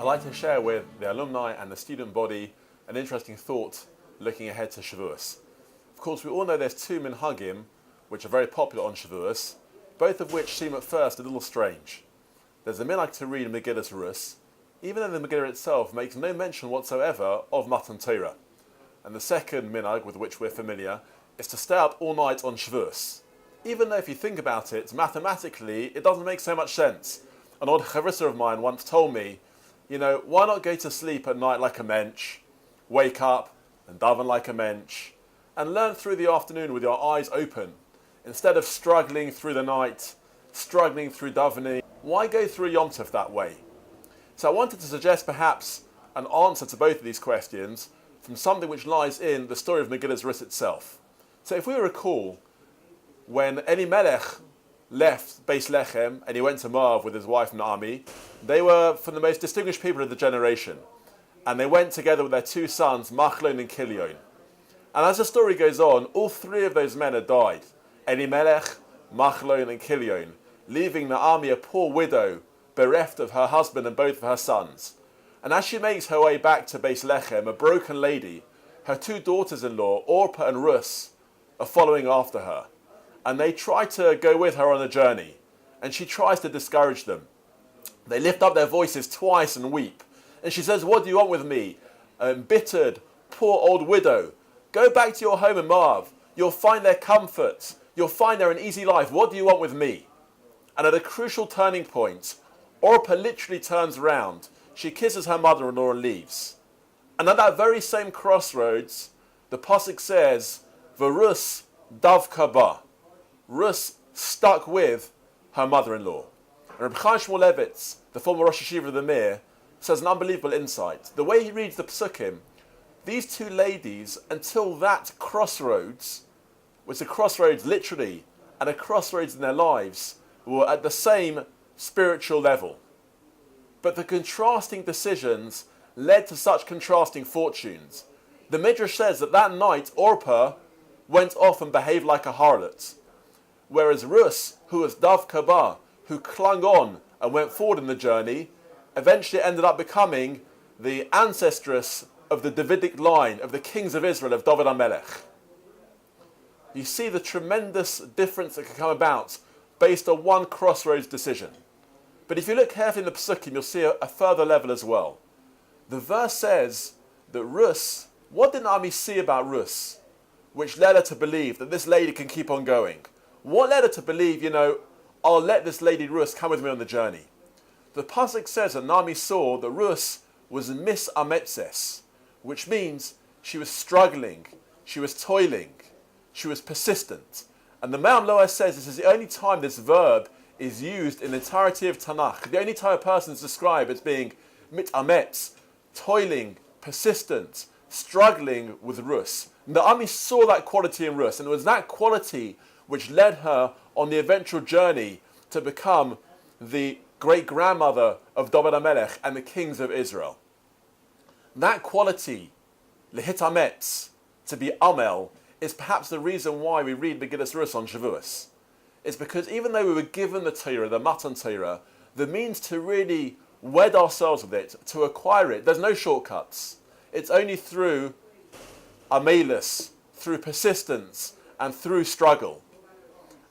I'd like to share with the alumni and the student body an interesting thought looking ahead to Shavuos. Of course, we all know there's two minhagim which are very popular on Shavuos, both of which seem at first a little strange. There's a minhag to read Megillas Rus, even though the Megillah itself makes no mention whatsoever of Matan Torah. And the second minhag with which we're familiar is to stay up all night on Shavuos. Even though if you think about it, mathematically, it doesn't make so much sense. An old chavrusa of mine once told me, why not go to sleep at night like a mensch, wake up and daven like a mensch, and learn through the afternoon with your eyes open, instead of struggling through the night, struggling through davening. Why go through Yom Tov that way? So I wanted to suggest perhaps an answer to both of these questions from something which lies in the story of Megillas Rus itself. So if we recall, when Elimelech left Beis Lechem and he went to Moab with his wife Naomi, they were from the most distinguished people of the generation. And they went together with their two sons, Machlon and Kilion. And as the story goes on, all three of those men had died. Elimelech, Machlon and Kilion, leaving Naomi a poor widow, bereft of her husband and both of her sons. And as she makes her way back to Beis Lechem, a broken lady, her two daughters-in-law, Orpah and Rus, are following after her. And they try to go with her on a journey, and she tries to discourage them. They lift up their voices twice and weep. And she says, "What do you want with me? Embittered, poor old widow. Go back to your home in Moab. You'll find there comfort. You'll find there an easy life. What do you want with me?" And at a crucial turning point, Orpah literally turns around. She kisses her mother-in-law and leaves. And at that very same crossroads, the pasuk says, "V'Rus davka ba." Rus stuck with her mother-in-law. And Reb Chaim Shmulevitz, the former Rosh Yeshiva of the Mir, says an unbelievable insight. The way he reads the psukim, these two ladies, until that crossroads, was a crossroads literally, and a crossroads in their lives, were at the same spiritual level. But the contrasting decisions led to such contrasting fortunes. The Midrash says that night Orpah went off and behaved like a harlot, whereas Rus, who was davka ba, who clung on and went forward in the journey, eventually ended up becoming the ancestress of the Davidic line of the kings of Israel, of David HaMelech. You see the tremendous difference that can come about based on one crossroads decision. But if you look carefully in the psukim, you'll see a further level as well. The verse says that Rus, what did Naomi see about Rus, which led her to believe that this lady can keep on going? What led her to believe, I'll let this lady Rus come with me on the journey? The pasuk says that Naomi saw that Rus was misametzes, which means she was struggling, she was toiling, she was persistent. And the Me'am Loah says this is the only time this verb is used in the entirety of Tanakh. The only time a person is described as being mitametz, toiling, persistent, struggling with Rus. Naomi saw that quality in Rus, and it was that quality which led her on the eventual journey to become the great-grandmother of David HaMelech and the kings of Israel. That quality, lehitametz, to be amel, is perhaps the reason why we read Megillas Rus on Shavuos. It's because even though we were given the Torah, the Matan Torah, the means to really wed ourselves with it, to acquire it, there's no shortcuts. It's only through amelus, through persistence, and through struggle.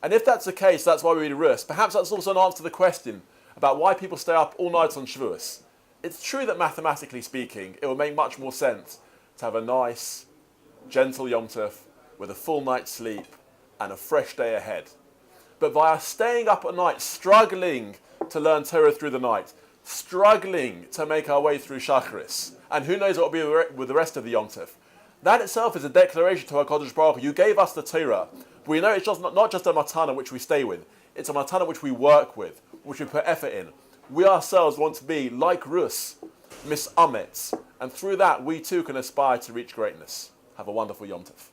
And if that's the case, that's why we read Rus. Perhaps that's also an answer to the question about why people stay up all night on Shavuos. It's true that mathematically speaking, it will make much more sense to have a nice, gentle Yom Tov with a full night's sleep and a fresh day ahead. But by us staying up at night, struggling to learn Torah through the night, struggling to make our way through Shacharis, and who knows what will be with the rest of the Yom Tov, that itself is a declaration to our HaKadosh Baruch Hu. You gave us the Torah. But we know it's just not just a matana which we stay with. It's a matana which we work with, which we put effort in. We ourselves want to be like Rus, misametz, and through that we too can aspire to reach greatness. Have a wonderful Yom Tov.